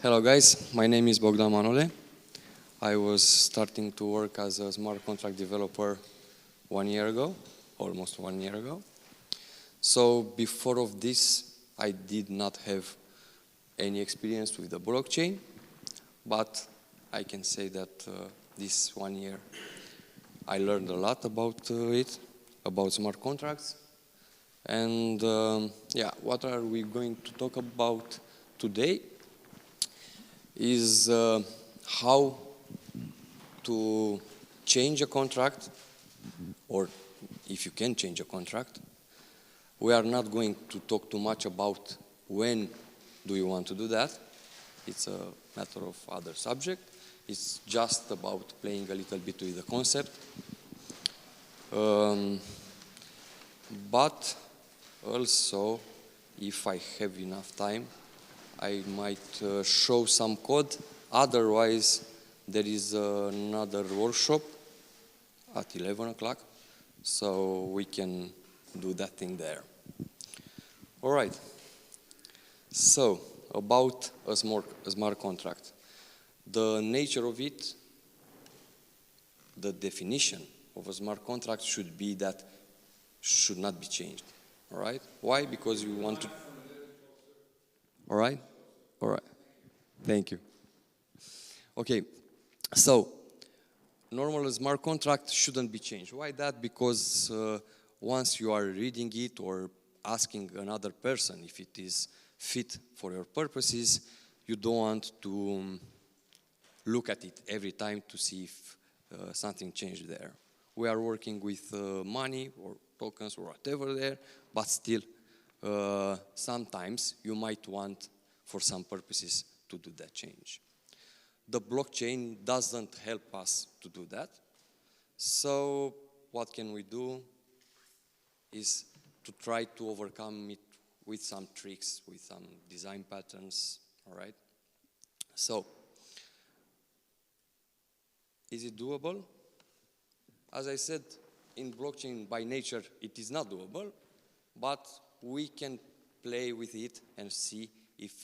Hello guys, my name is Bogdan Manole. I was starting to work as a smart contract developer 1 year ago, almost 1 year ago. So before of this, I did not have any experience with the blockchain, but I can say that this 1 year I learned a lot about it, about smart contracts. And yeah, what are we going to talk about today is how to change a contract, or if you can change a contract. We are not going to talk too much about when do you want to do that. It's a matter of other subject. It's just about playing a little bit with the concept. But also, if I have enough time, I might show some code. Otherwise, there is another workshop at 11 o'clock, so we can do that thing there. All right. So, about a smart contract. The nature of it, the definition of a smart contract should be that should not be changed. All right? Why? Because you want to... All right? All right. Thank you. Okay. So, normal smart contract shouldn't be changed. Why that? Because once you are reading it or asking another person if it is fit for your purposes, you don't want to look at it every time to see if something changed there. We are working with money or tokens or whatever there, but still sometimes you might want for some purposes to do that change. The blockchain doesn't help us to do that. So what can we do is to try to overcome it with some tricks, with some design patterns, all right? So, is it doable? As I said, in blockchain by nature, it is not doable, but we can play with it and see if it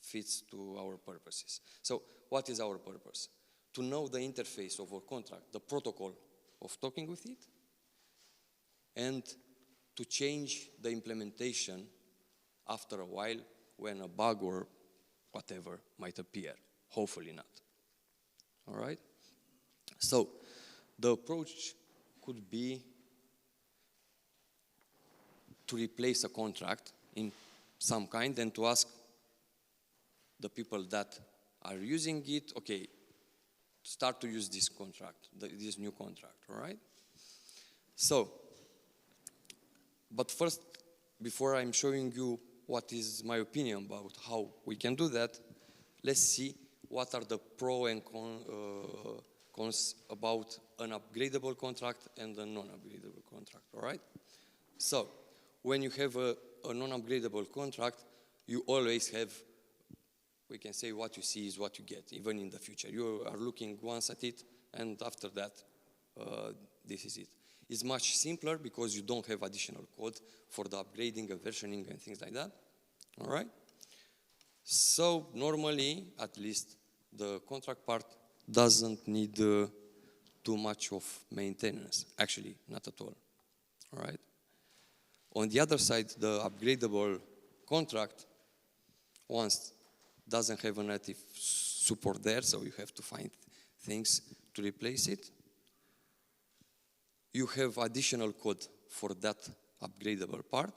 fits to our purposes. So, what is our purpose? To know the interface of a contract, the protocol of talking with it, and to change the implementation after a while when a bug or whatever might appear. Hopefully not. All right? So, the approach could be to replace a contract in some kind and to ask the people that are using it, okay, start to use this contract, this new contract, all right? So, but first, before I'm showing you what is my opinion about how we can do that, let's see what are the pros and cons about an upgradable contract and a non-upgradable contract, all right? So, when you have a non-upgradable contract, you always have, we can say what you see is what you get, even in the future. You are looking once at it, and after that, this is it. It's much simpler because you don't have additional code for the upgrading and versioning and things like that, all right? So, normally, at least, the contract part doesn't need too much of maintenance. Actually, not at all, all right? On the other side, the upgradable contract, once doesn't have a native support there, so you have to find things to replace it. You have additional code for that upgradable part.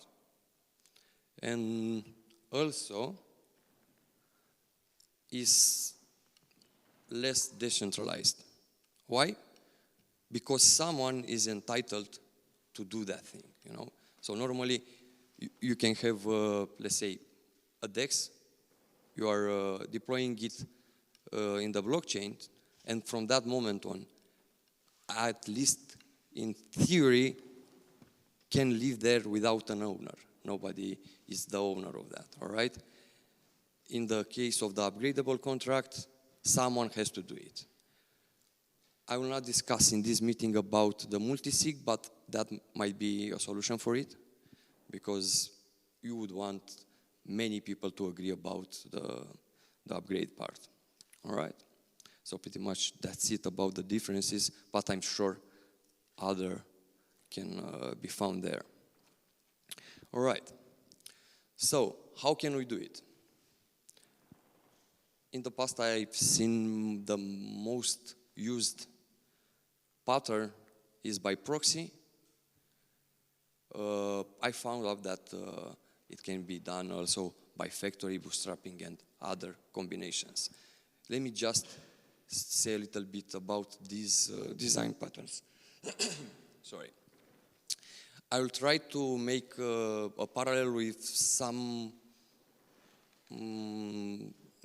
And also is less decentralized. Why? Because someone is entitled to do that thing, you know? So normally you can have, let's say, a DEX. You are deploying it in the blockchain, and from that moment on, at least in theory, can live there without an owner. Nobody is the owner of that, all right? In the case of the upgradable contract, someone has to do it. I will not discuss in this meeting about the multisig, but that might be a solution for it, because you would want many people to agree about the upgrade part. All right? So pretty much that's it about the differences, but I'm sure other can be found there. All right. So how can we do it? In the past, I've seen the most used pattern is by Proxy. I found out that it can be done also by factory, bootstrapping, and other combinations. Let me just say a little bit about these design patterns. Sorry. I will try to make a parallel with some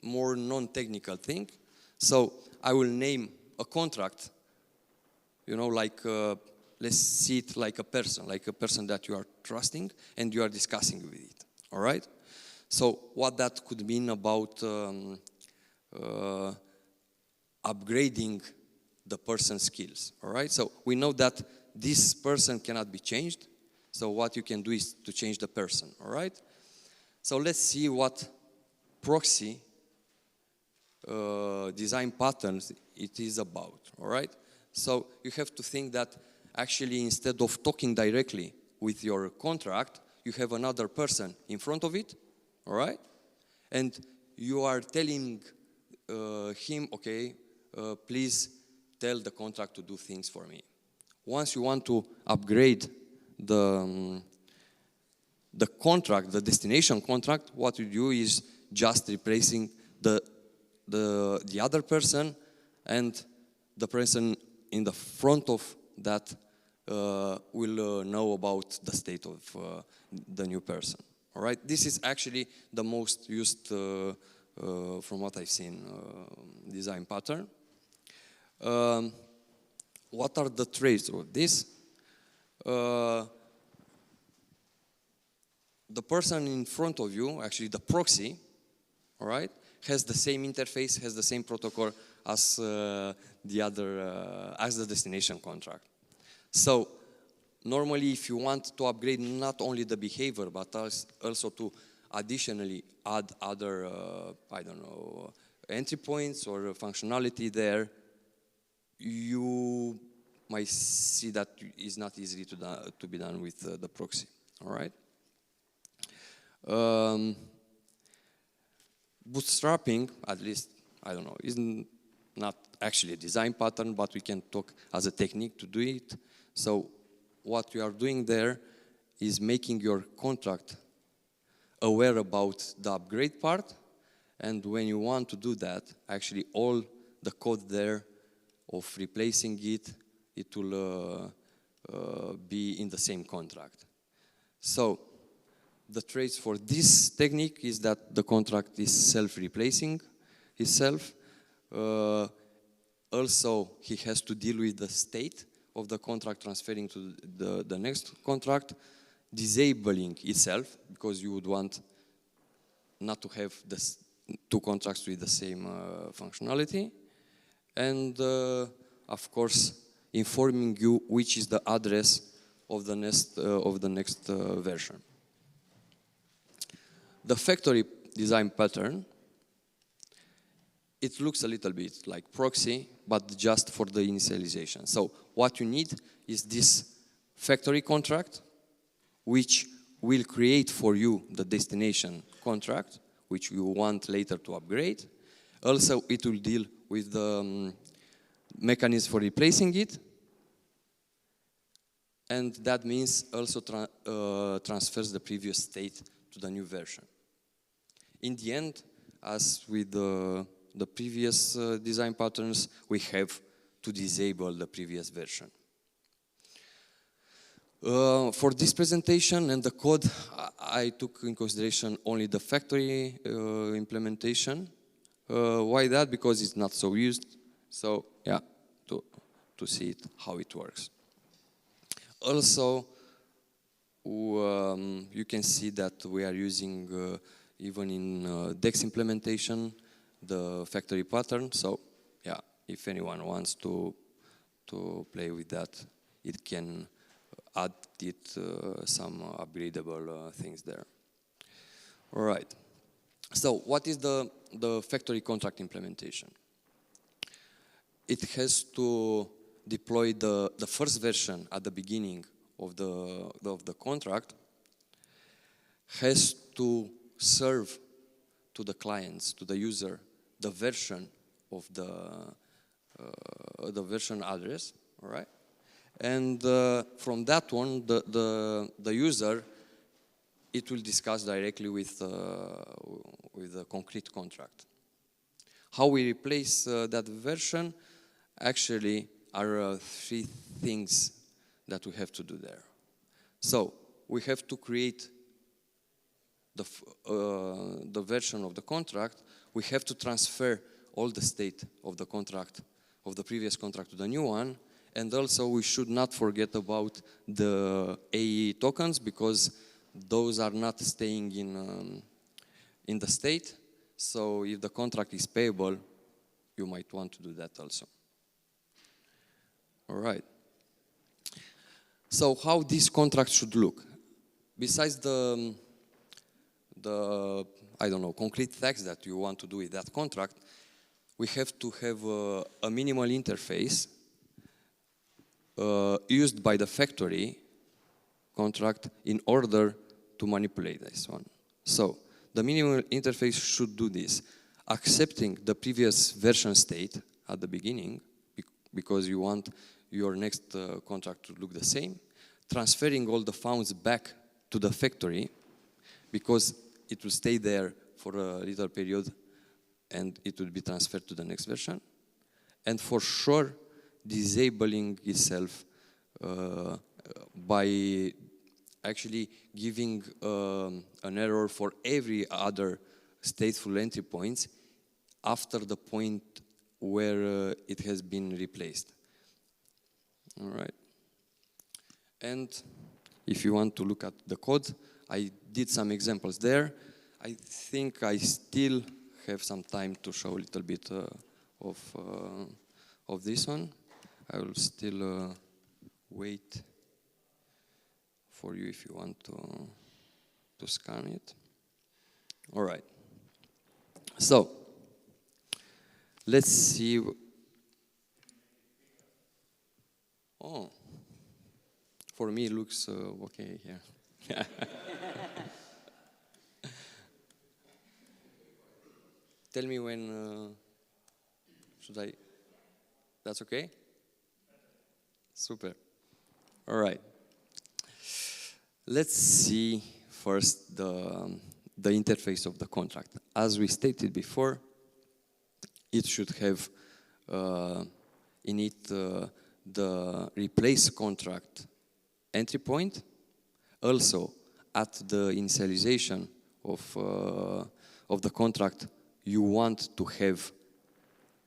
more non-technical thing. So I will name a contract, you know, like, let's see it like a person that you are trusting and you are discussing with it, all right? So what that could mean about upgrading the person's skills, all right? So we know that this person cannot be changed, so what you can do is to change the person, all right? So let's see what Proxy design patterns it is about, all right? So you have to think that actually instead of talking directly with your contract, you have another person in front of it, all right? And you are telling him, okay, please tell the contract to do things for me. Once you want to upgrade the contract, the destination contract, what you do is just replacing the other person, and the person in the front of that will know about the state of the new person. All right, this is actually the most used, from what I've seen, design pattern. What are the traits of this? The person in front of you, actually the proxy, all right, has the same interface, has the same protocol as as the destination contract. So normally, if you want to upgrade not only the behavior, but also to additionally add other, I don't know, entry points or functionality there, you might see that is not easily to be done with the proxy. All right. Bootstrapping, at least, I don't know, is not actually a design pattern, but we can talk as a technique to do it. So what we are doing there is making your contract aware about the upgrade part, and when you want to do that, actually all the code there of replacing it, it will be in the same contract. So the traits for this technique is that the contract is self-replacing itself. Also, he has to deal with the state of the contract transferring to the next contract, disabling itself, because you would want not to have the two contracts with the same functionality, and of course informing you which is the address of the next version. The factory design pattern, it looks a little bit like proxy, but just for the initialization. So what you need is this factory contract, which will create for you the destination contract, which you want later to upgrade. Also, it will deal with the mechanism for replacing it. And that means also transfers the previous state to the new version. In the end, as with the previous design patterns, we have to disable the previous version. For this presentation and the code, I took in consideration only the factory implementation. Why that? Because it's not so used. So yeah, to see it, how it works. Also, you can see that we are using, even in DEX implementation, the factory pattern. So yeah, if anyone wants to play with that, it can add some upgradable things there. All right. So what is the the factory contract implementation. It has to deploy the first version at the beginning of the contract, has to serve to the clients, to the user, the version of the version address, all right? And from that one, the user, it will discuss directly with the concrete contract. How we replace that version actually are three things that we have to do there. So we have to create the version of the contract. We have to transfer all the state of the contract, of the previous contract to the new one. And also we should not forget about the AE tokens, because those are not staying in the state. So if the contract is payable, you might want to do that also. All right. So how this contract should look? Besides the I don't know, concrete text that you want to do with that contract, we have to have a minimal interface used by the factory contract in order to manipulate this one. So the minimal interface should do this: accepting the previous version state at the beginning, because you want your next contract to look the same, transferring all the founds back to the factory, because it will stay there for a little period and it will be transferred to the next version. And for sure, disabling itself by actually giving an error for every other stateful entry points after the point where it has been replaced. All right. And if you want to look at the code, I did some examples there. I think I still have some time to show a little bit of this one. I will still wait for you if you want to scan it. All right. So let's see. Oh, for me it looks okay here. Tell me when should I? That's okay? Super. All right. Let's see first the interface of the contract. As we stated before, it should have in it the replace contract entry point. Also, at the initialization of the contract, you want to have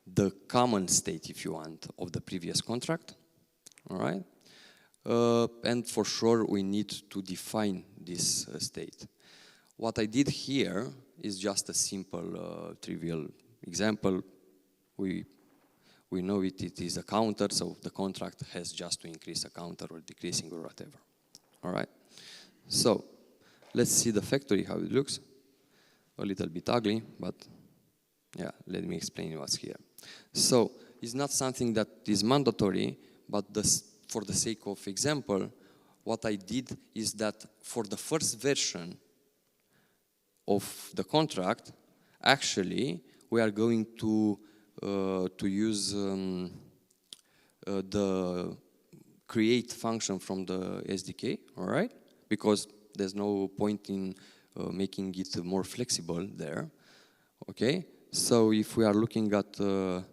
the common state, if you want, of the previous contract. All right? And for sure, we need to define this state. What I did here is just a simple, trivial example. We know it is a counter, so the contract has just to increase a counter or decreasing or whatever. All right? So let's see the factory, how it looks. A little bit ugly, but yeah, let me explain what's here. So it's not something that is mandatory, but for the sake of example, what I did is that for the first version of the contract, actually, we are going to use the create function from the SDK, all right? Because there's no point in making it more flexible there, okay? So if we are looking at the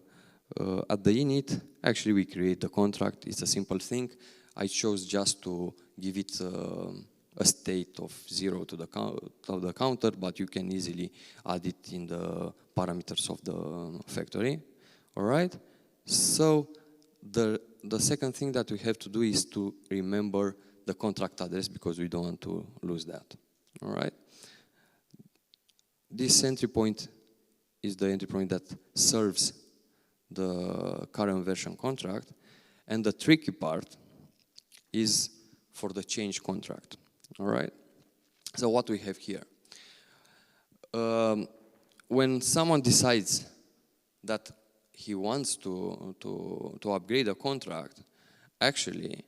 init, actually we create the contract. It's a simple thing. I chose just to give it a state of 0 to the counter, but you can easily add it in the parameters of the factory. All right? So the second thing that we have to do is to remember the contract address, because we don't want to lose that. All right? This entry point is the entry point that serves the current version contract, and the tricky part is for the change contract. All right? So what we have here? when someone decides that he wants to upgrade a contract, actually,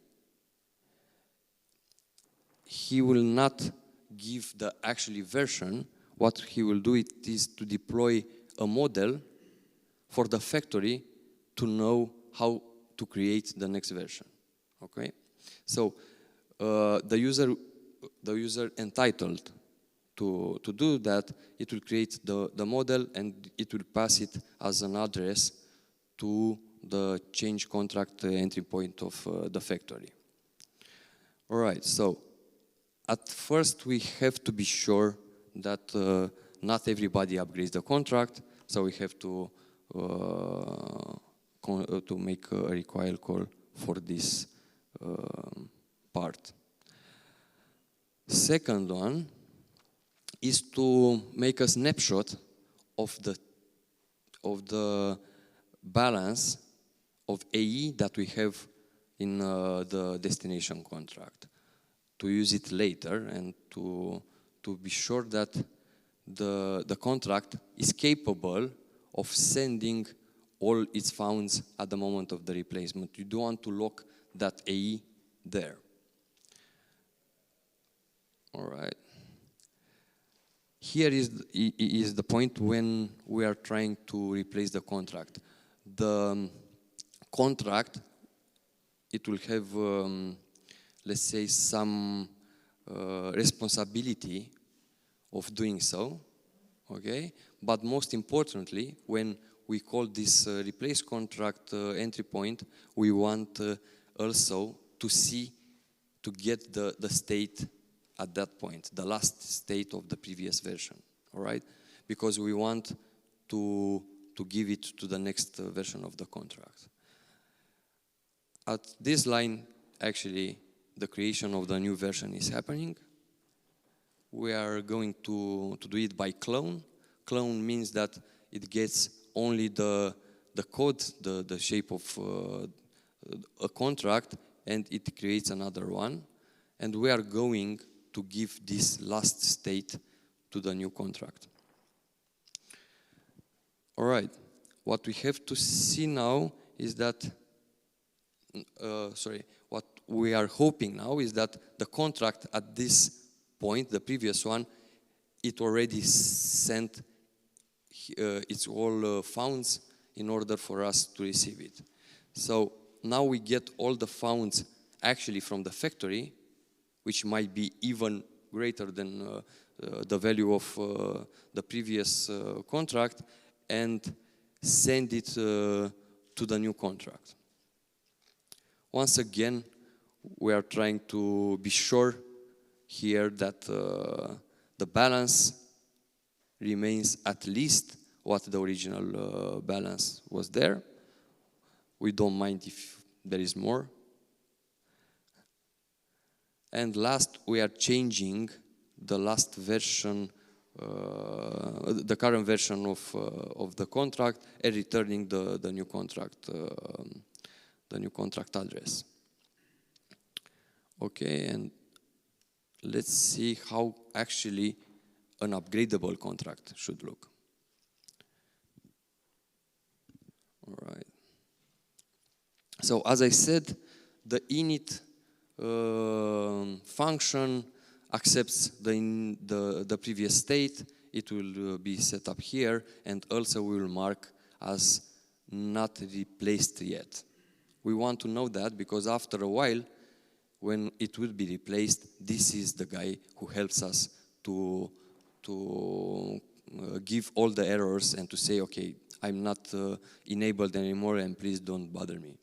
he will not give the actually version. What he will do is to deploy a model for the factory to know how to create the next version. Okay, so the user entitled to do that, it will create the model and it will pass it as an address to the change contract entry point of the factory. All right, so at first we have to be sure that not everybody upgrades the contract, so we have to make a require call for this part. Second one is to make a snapshot of the balance of AE that we have in the destination contract, to use it later and to be sure that the contract is capable of sending all its funds at the moment of the replacement. You don't want to lock that AE there. All right. Here is the point when we are trying to replace the contract. The contract, it will have, let's say, some responsibility of doing so, okay? But most importantly, when we call this replace contract entry point, we want also to see, to get the state at that point, the last state of the previous version, all right? Because we want to give it to the next version of the contract. At this line, actually, the creation of the new version is happening. We are going to do it by clone. Clone means that it gets only the code, the shape of a contract, and it creates another one. And we are going to give this last state to the new contract. All right, what we have to see now is that, what we are hoping now is that the contract at this point, the previous one, it already sent its all funds in order for us to receive it. So now we get all the funds actually from the factory, which might be even greater than the value of the previous contract, and send it to the new contract. Once again, we are trying to be sure here that the balance remains at least what the original balance was there. We don't mind if there is more. And last, we are changing the last version, the current version of the contract, and returning the new contract address. Okay, and let's see how actually an upgradable contract should look. All right. So as I said, the init function accepts the previous state. It will be set up here, and also we will mark as not replaced yet. We want to know that because after a while, when it will be replaced, this is the guy who helps us to give all the errors and to say, okay, I'm not enabled anymore and please don't bother me.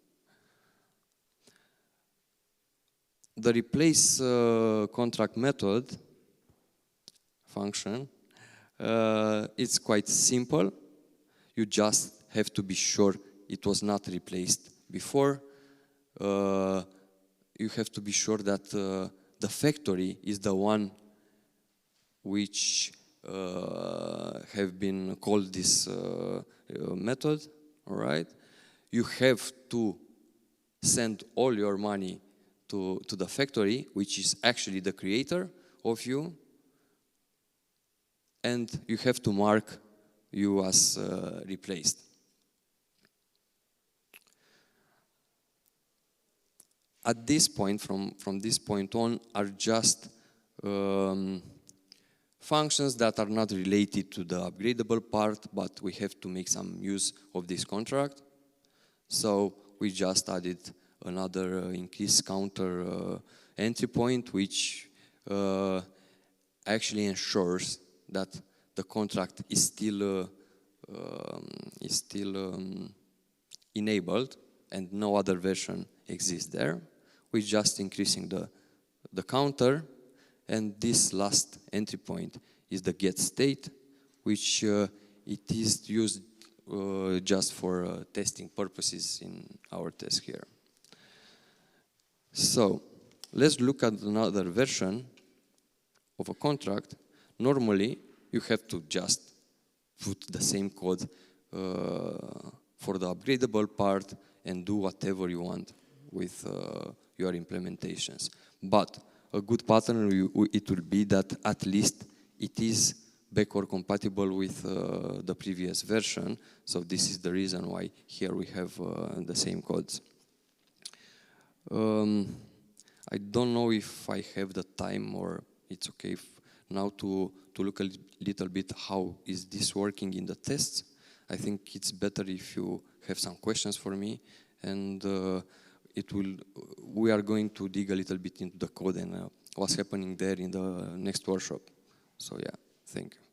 The replace contract method function, it's quite simple. You just have to be sure it was not replaced before. You have to be sure that the factory is the one which have been called this method, all right? You have to send all your money to the factory, which is actually the creator of you, and you have to mark you was replaced. At this point, from this point on, are just functions that are not related to the upgradable part, but we have to make some use of this contract. So we just added another increase counter entry point, which actually ensures that the contract is still enabled and no other version exists there. We're just increasing the counter, and this last entry point is the get state, which it is used just for testing purposes in our test here. So let's look at another version of a contract. Normally, you have to just put the same code for the upgradable part and do whatever you want with your implementations. But a good pattern, it will be that at least it is backward compatible with the previous version. So this is the reason why here we have the same codes. I don't know if I have the time or it's okay now to look a little bit how is this working in the tests. I think it's better if you have some questions for me, and we are going to dig a little bit into the code and what's happening there in the next workshop. So yeah, thank you.